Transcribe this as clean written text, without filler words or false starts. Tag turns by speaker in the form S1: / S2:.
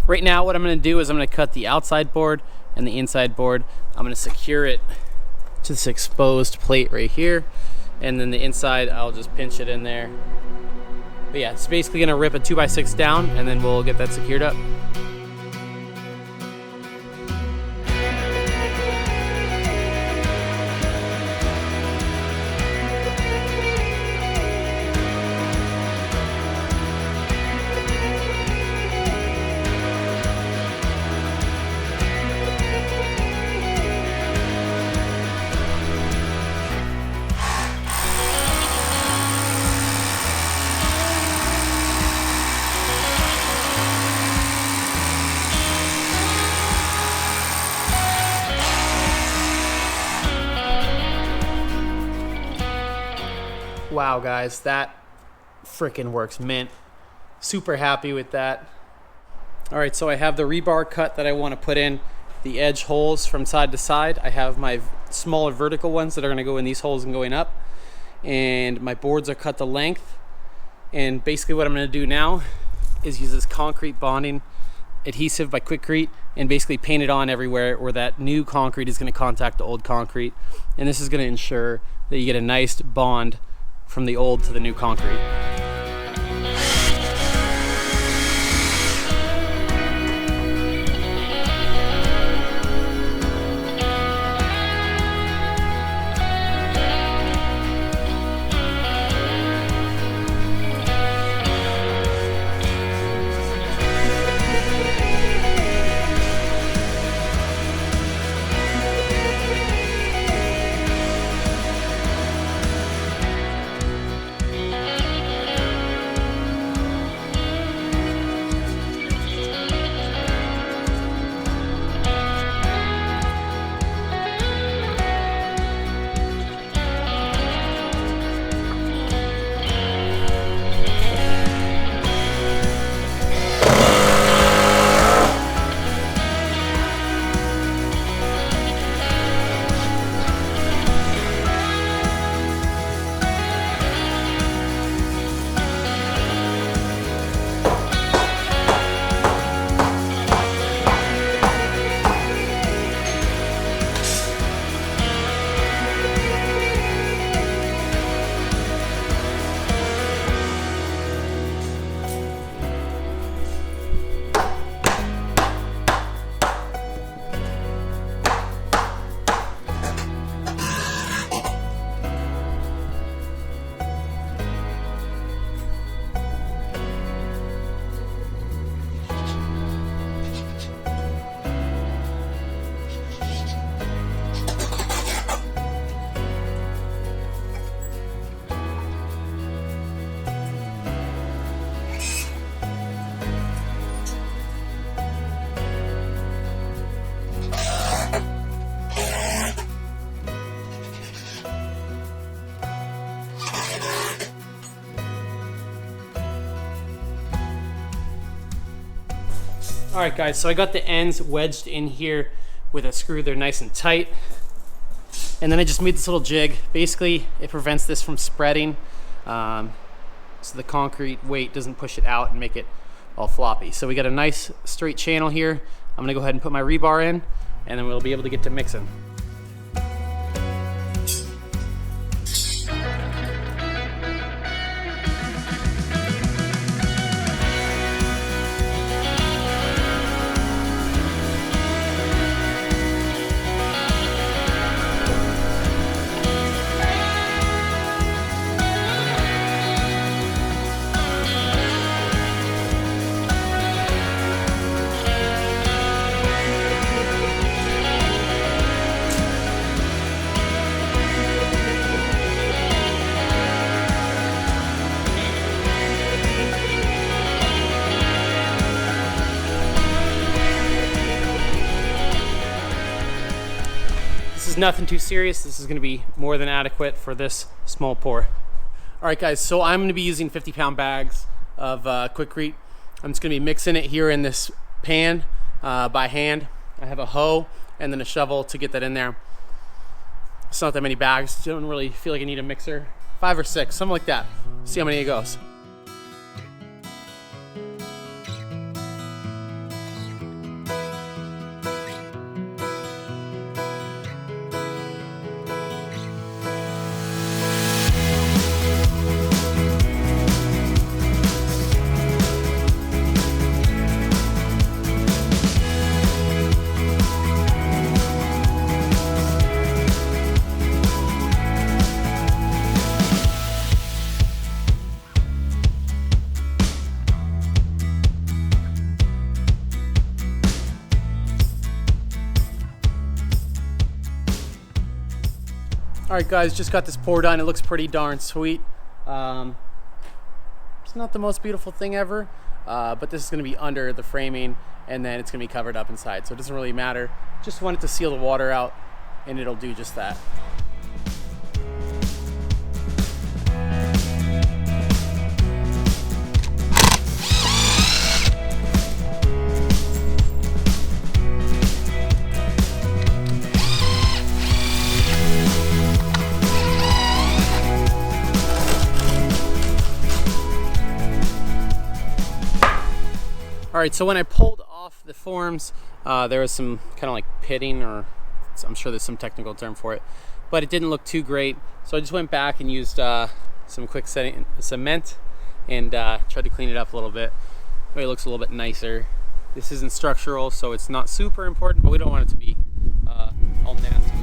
S1: Right now what I'm going to do is I'm going to cut the outside board and the inside board. I'm going to secure it to this exposed plate right here, and then the inside I'll just pinch it in there. But yeah, it's basically going to rip a 2x6 down, and then we'll get that secured up. Wow guys, that freaking works mint. Super happy with that. All right, so I have the rebar cut that I want to put in the edge holes from side to side. I have my smaller vertical ones that are going to go in these holes and going up, and my boards are cut to length. And basically what I'm going to do now is use this concrete bonding adhesive by Quikrete and basically paint it on everywhere where that new concrete is going to contact the old concrete. And this is going to ensure that you get a nice bond from the old to the new concrete. All right guys, so I got the ends wedged in here with a screw. They're nice and tight. And then I just made this little jig. Basically, it prevents this from spreading, so the concrete weight doesn't push it out and make it all floppy. So we got a nice straight channel here. I'm gonna go ahead and put my rebar in, and then we'll be able to get to mixing. Nothing too serious. This is going to be more than adequate for this small pour. All right guys, so I'm going to be using 50-pound bags of Quikrete. I'm just going to be mixing it here in this pan by hand. I have a hoe and then a shovel to get that in there. It's not that many bags. Don't really feel like I need a mixer. 5 or 6, something like that. See how many it goes. All right, guys, just got this poured on. It looks pretty darn sweet. It's not the most beautiful thing ever, but this is going to be under the framing, and then it's going to be covered up inside, so it doesn't really matter. Just want it to seal the water out, and it'll do just that. All right, so when I pulled off the forms, there was some kind of like pitting, or I'm sure there's some technical term for it, but it didn't look too great. So I just went back and used some quick setting cement and tried to clean it up a little bit. It looks a little bit nicer. This isn't structural, so it's not super important, but we don't want it to be all nasty.